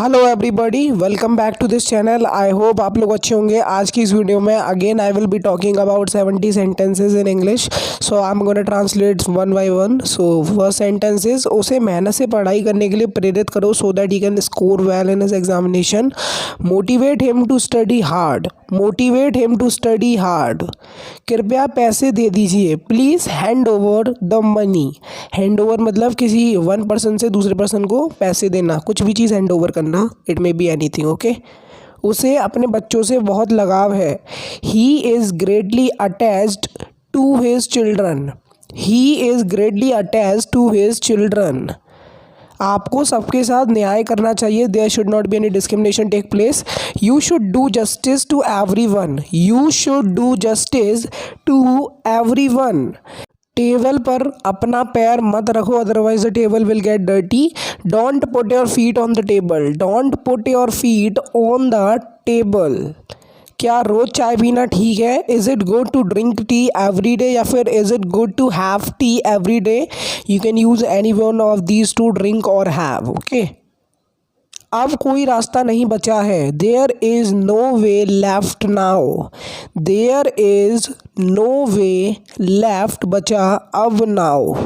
Hello everybody, welcome back to this channel. I hope आप लोग अच्छे होंगे। आज की इस वीडियो में again I will be talking about 70 sentences in English. So I am gonna translate one by one. So first sentence is, उसे मेहनत से पढ़ाई करने के लिए प्रेरित करो so that he can score well in his examination. Motivate him to study hard. Motivate him to study hard. कृपया पैसे दे दीजिए। Please hand over the money. Hand over मतलब किसी वन पर्सन से दूसरे पर्सन को पैसे देना, कुछ भी चीज़ हैंड ओवर करना। It may be anything. Okay. उसे अपने बच्चों से बहुत लगाव है। He is greatly attached to his children. He is greatly attached to his children. आपको सबके साथ न्याय करना चाहिए। There should not be any discrimination take place. You should do justice to everyone. You should do justice to everyone. Table पर अपना पैर मत रखो, otherwise the table will get dirty. Don't put your feet on the table. Don't put your feet on the table. क्या रोज़ चाय पीना ठीक है? Is it good to drink tea every day, या फिर is it good to have tea every day? You can use any one of these two, drink और have. Okay. अब कोई रास्ता नहीं बचा है। There is no way left now. There is no way left, बचा अब नाउ।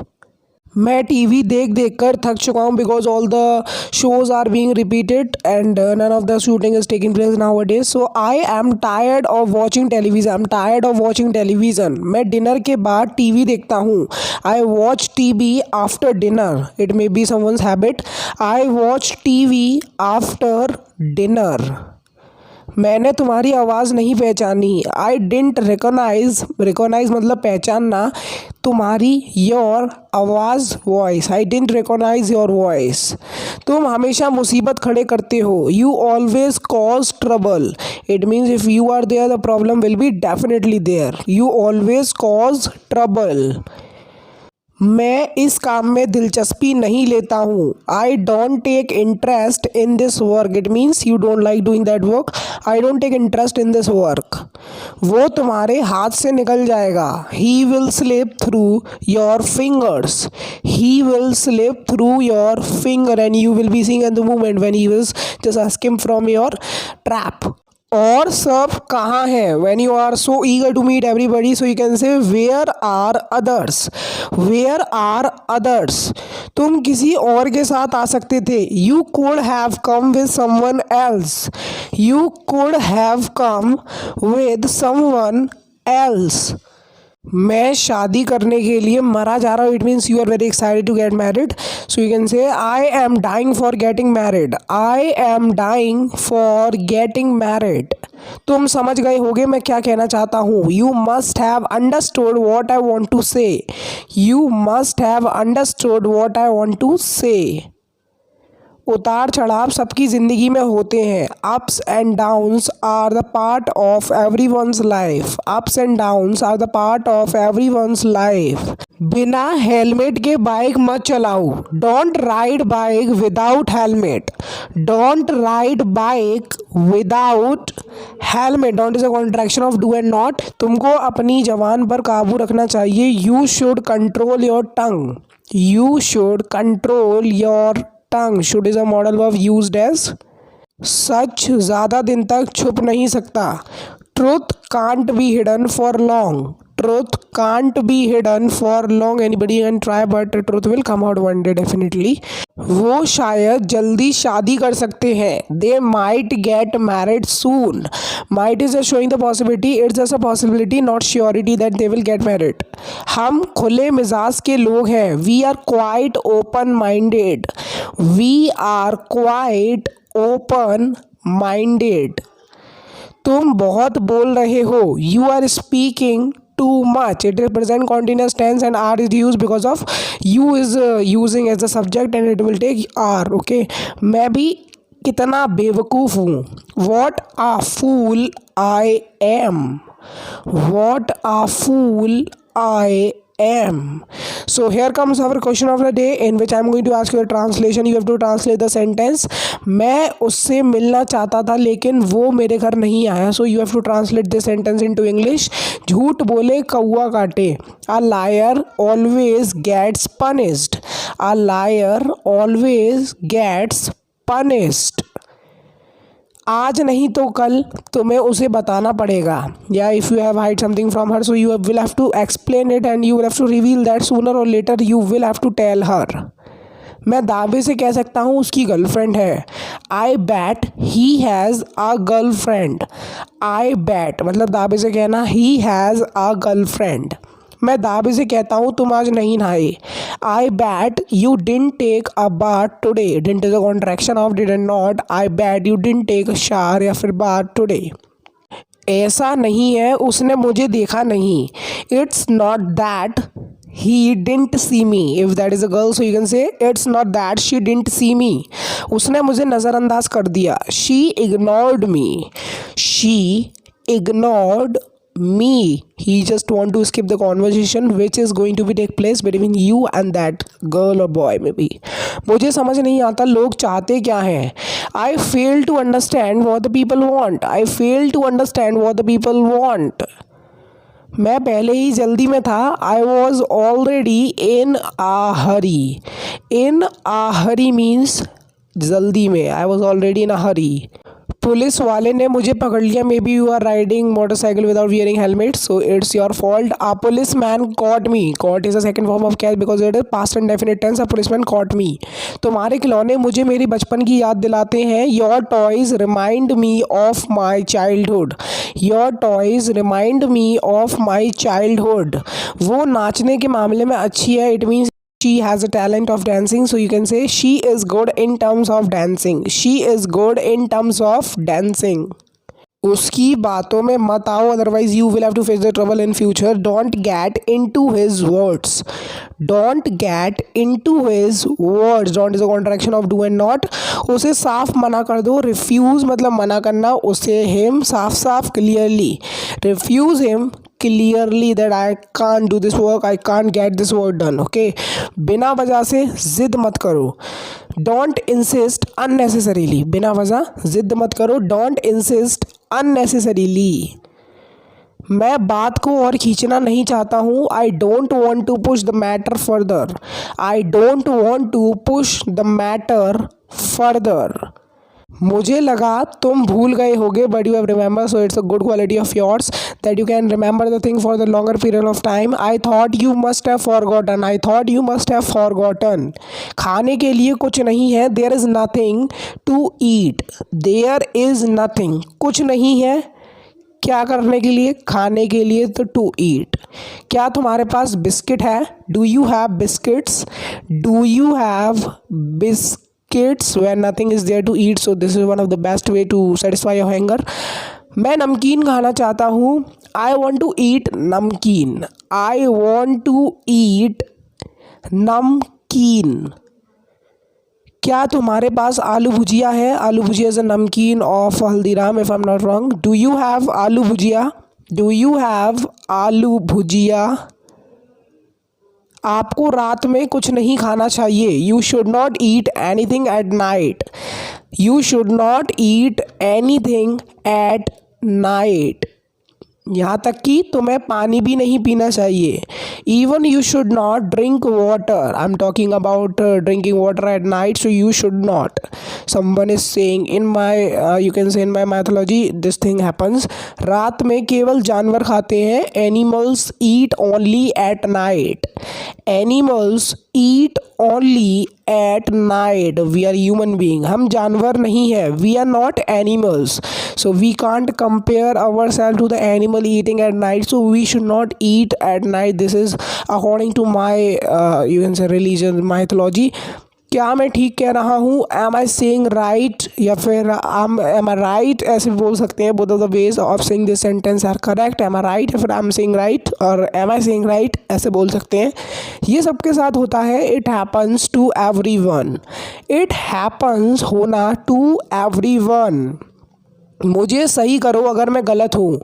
मैं टीवी देख देख कर थक चुका हूँ because all the shows are being repeated and none of the shooting is taking place nowadays. So I am tired of watching television. I am tired of watching television. मैं dinner के बाद TV देखता हूँ। I watch TV after dinner. It may be someone's habit. I watch TV after dinner. मैंने तुम्हारी आवाज़ नहीं पहचानी। आई डिडंट रिकॉग्नाइज। रिकॉग्नाइज मतलब पहचानना। तुम्हारी योर आवाज़, voice. I didn't recognise your voice. तुम हमेशा मुसीबत खड़े करते हो। You always cause trouble. It means if you are there the problem will be definitely there. You always cause trouble. मैं इस काम में दिलचस्पी नहीं लेता हूँ। I don't take interest in this work. It means you don't like doing that work. I don't take interest in this work. वो तुम्हारे हाथ से निकल जाएगा। He will slip through your fingers. He will slip through your finger and you will be seeing in the moment when he will just escape from your trap. और सब कहाँ हैं? When you are so eager to meet everybody, so you can say where are others? Where are others? तुम किसी और के साथ आ सकते थे। You could have come with someone else. You could have come with someone else. मैं शादी करने के लिए मरा जा रहा हूँ। It means you are very excited to get married. So you can say I am dying for getting married. I am dying for getting married. तुम समझ गए होगे मैं क्या कहना चाहता हूँ। You must have understood what I want to say. You must have understood what I want to say. उतार चढ़ाव सबकी ज़िंदगी में होते हैं। Ups and downs are the part of everyone's life. Ups and downs are the part of everyone's life. बिना helmet के bike मत चलाओ। Don't ride bike without helmet. Don't ride bike without helmet. Don't is a contraction of do and not. तुमको अपनी जबान पर काबू रखना चाहिए। You should control your tongue. You should control your tongue. Should is a modal verb used as. सच ज़्यादा दिन तक छुप नहीं सकता। Truth can't be hidden for long. Truth can't be hidden for long. Anybody can try but truth will come out one day definitely. वो शायद जल्दी शादी कर सकते हैं। They might get married soon. Might is showing the possibility. It's just a possibility not surety that they will get married. हम खुले मिजाज के लोग हैं। We are quite open minded. We are quite open minded. तुम बहुत बोल रहे हो। You are speaking too much. It is present continuous tense and are is used because of you is using as the subject and it will take are. Okay. मैं भी कितना बेवकूफ़ हूँ। What a fool I am. What a fool I am. So here comes our question of the day in which I am going to ask you a translation. You have to translate the sentence. मैं उससे मिलना चाहता था लेकिन वो मेरे घर नहीं आया. So you have to translate this sentence into English. झूठ बोले कौआ काटे. A liar always gets punished. A liar always gets punished. आज नहीं तो कल तुम्हें उसे बताना पड़ेगा, या if you have hide something from her so you will have to explain it and you will have to reveal that sooner or later you will have to tell her. मैं दावे से कह सकता हूँ उसकी गर्लफ्रेंड है। I bet he has a girlfriend. I bet मतलब दावे से कहना, ही हैज़ अ गर्लफ्रेंड। मैं दावे से कहता हूँ तुम आज नहीं नहाए। I bet you didn't take a bath today. Didn't is a contraction of did not. I bet you didn't take a shower या फिर बाथ टुडे। ऐसा नहीं है उसने मुझे देखा नहीं। It's not that he didn't see me. if that is a girl so you can say it's not that she didn't see me. उसने मुझे नज़रअंदाज कर दिया। she ignored me. she ignored me. he just want to skip the conversation which is going to be take place between you and that girl or boy maybe. मुझे समझ नहीं आता लोग चाहते क्या हैं। I fail to understand what the people want. I fail to understand what the people want. मैं पहले ही जल्दी में था। I was already in a hurry. In a hurry means जल्दी में। I was already in a hurry. Police वाले ने मुझे पकड़ लिया। Maybe you are riding motorcycle without wearing helmet so it's your fault. A policeman caught me. Caught is a second form of catch because it is past and definite tense. A policeman caught me. तुम्हारे खिलौने मुझे मेरी बचपन की याद दिलाते हैं। Your toys remind me of my childhood. Your toys remind me of my childhood. वो नाचने के मामले में अच्छी है। It means she has a talent of dancing so you can say she is good in terms of dancing. she is good in terms of dancing. उसकी बातों में मत आओ otherwise you will have to face the trouble in future. don't get into his words. don't get into his words. don't is a contraction of do and not. उसे साफ मना कर दो। refuse मतलब मना करना। उसे him साफ साफ clearly. refuse him clearly that I can't do this work, I can't get this work done. okay. बिना वजह से ज़िद मत करो। don't insist unnecessarily. बिना वजह ज़िद मत करो। don't insist unnecessarily. मैं बात को और खींचना नहीं चाहता हूँ। I don't want to push the matter further. I don't want to push the matter further. मुझे लगा तुम भूल गए होगे but you have remember so it's a good quality of yours that you can remember the thing for the longer period of time. I thought you must have forgotten. I thought you must have forgotten. खाने के लिए कुछ नहीं है। There is nothing to eat. There is nothing कुछ नहीं है। क्या करने के लिए? खाने के लिए। तो टू ईट। क्या तुम्हारे पास बिस्किट है? Do you have biscuits? Do you have biskits when nothing is there to eat so this is one of the best way to satisfy your hunger. मैं नमकीन खाना चाहता हूँ। I want to eat नमकीन। I want to eat नमकीन। क्या तुम्हारे पास आलू भुजिया है? आलू भुजिया इज अ नमकीन of Haldiram if I am not wrong. Do you have आलू भुजिया? डू यू हैव आलू भुजिया? आपको रात में कुछ नहीं खाना चाहिए। You should not eat anything at night. You should not eat anything at night. यहाँ तक कि तुम्हें पानी भी नहीं पीना चाहिए। Even you should not drink water. I am talking about drinking water at night so you should not. Someone is saying in my you can say in my mythology this thing happens. रात में केवल जानवर खाते हैं। Animals eat only at night. Animals eat only at night. We are human being. हम जानवर नहीं है। We are not animals so we can't compare ourselves to the animal eating at night so we should not eat at night. this is according to my you can say religion mythology. क्या मैं ठीक कह रहा हूँ? am I saying right या फिर am I right ऐसे बोल सकते हैं। both of the ways of saying this sentence are correct. am I right या फिर am saying right और am I saying right ऐसे बोल सकते हैं। ये सबके साथ होता है। it happens to everyone. it happens होना to everyone। मुझे सही करो अगर मैं गलत हूँ।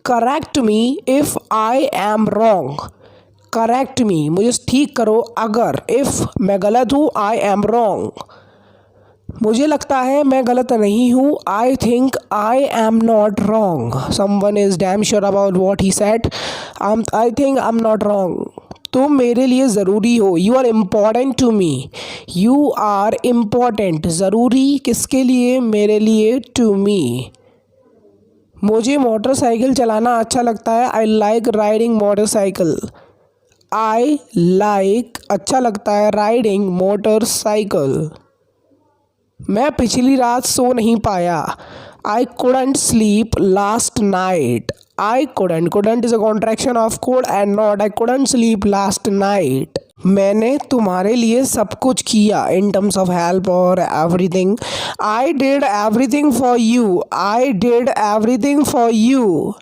Correct me if I am wrong. Correct me मुझे ठीक करो अगर इफ़ मैं गलत हूँ। I am wrong. मुझे लगता है मैं गलत नहीं हूँ। I think I am not wrong. Someone is damn sure about what he said. I think I am not wrong. तुम मेरे लिए ज़रूरी हो, you are important to me, you are important, ज़रूरी किसके लिए, मेरे लिए, टू मी। मुझे मोटरसाइकिल चलाना अच्छा लगता है, I like riding motorcycle, I like अच्छा लगता है, राइडिंग मोटरसाइकिल। मैं पिछली रात सो नहीं पाया, आई couldn't sleep last night, I couldn't is a contraction of could and not, I couldn't sleep last night। मैंने तुम्हारे लिए सब कुछ किया, in terms of help or everything, I did everything for you, I did everything for you।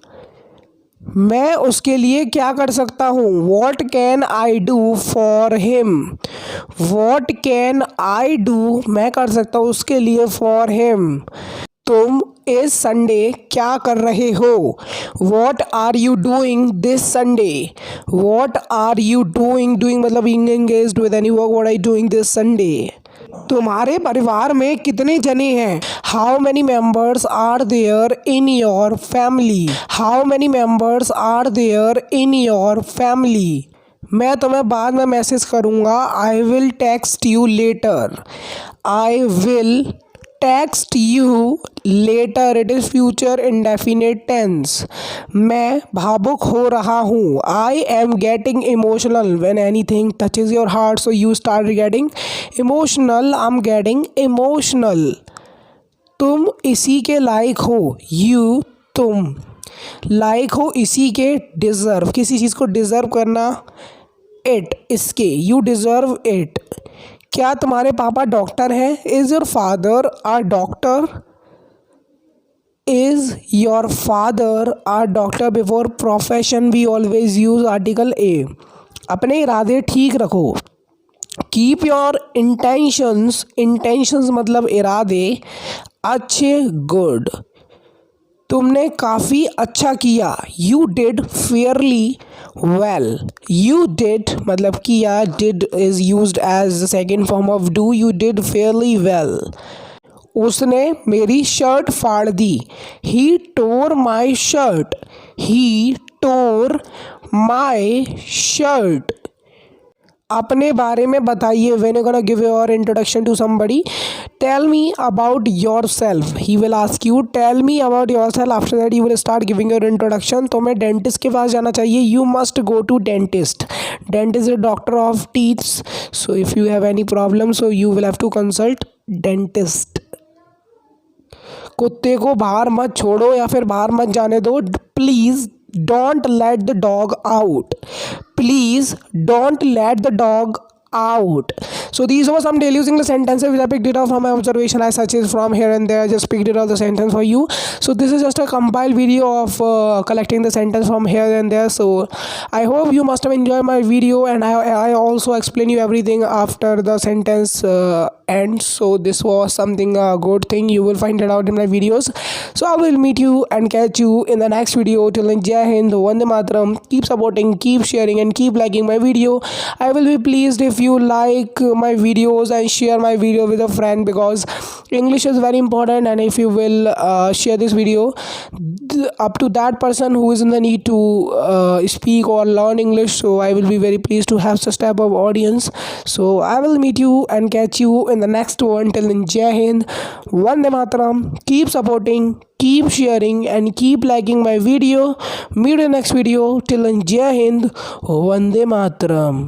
मैं उसके लिए क्या कर सकता हूँ, what can I do for him, what can I do मैं कर सकता हूँ उसके लिए, फॉर हिम। तुम इस संडे क्या कर रहे हो, what are you doing this Sunday, what are you doing, doing मतलब being engaged with any work, what are you doing this Sunday. तुम्हारे परिवार में कितने जने हैं, how many members are there in your family, how many members are there in your family. मैं तुम्हें बाद में मैसेज करूँगा, I will text you later, I will text you later, it is future indefinite tense. मैं भावुक हो रहा हूँ, I am getting emotional when anything touches your heart, so you start getting emotional, I am getting emotional. तुम इसी के लायक हो, you तुम लायक हो इसी के, डिज़र्व किसी चीज़ को डिज़र्व करना, इट इसके, यू डिज़र्व इट। क्या तुम्हारे पापा डॉक्टर हैं, is your father a doctor, is your father a doctor. Before profession we always use article A. अपने इरादे ठीक रखो, कीप योर इंटेंशंस, इंटेंशंस मतलब इरादे, अच्छे, गुड। तुमने काफ़ी अच्छा किया, you did fairly well, you did मतलब किया, did is used as the second form of do, you did fairly well. उसने मेरी शर्ट फाड़ दी, ही टोर my shirt, he tour my shirt. अपने बारे में बताइए, when you gonna give your introduction to somebody, tell me about yourself, he will ask you tell me about yourself, after that you will start giving your introduction. तो मैं dentist के पास जाना चाहिए, you must go to dentist, dentist is doctor of teeths, so if you have any problem so you will have to consult dentist. कुत्ते को बाहर मत छोड़ो या फिर बाहर मत जाने दो, please don't let the dog out, please don't let the dog out। So these were some daily using the sentences which I picked it up from my observation. I searched it from here and there, I just picked it out the sentence for you. So this is just a compiled video of collecting the sentence from here and there. So I hope you must have enjoyed my video, and I also explain you everything after the sentence ends. So this was something good thing, you will find it out in my videos. So I will meet you and catch you in the next video. Till then, Jai Hind, Vande Mataram. Keep supporting, keep sharing and keep liking my video. I will be pleased if you like my videos and share my video with a friend, because English is very important, and if you will share this video up to that person who is in the need to speak or learn English, so I will be very pleased to have such type of audience. So I will meet you and catch you in the next one. Till then, Jai Hind, Vande Mataram. Keep supporting, keep sharing and keep liking my video. Meet you in the next video. Till then, Jai Hind, Vande Mataram.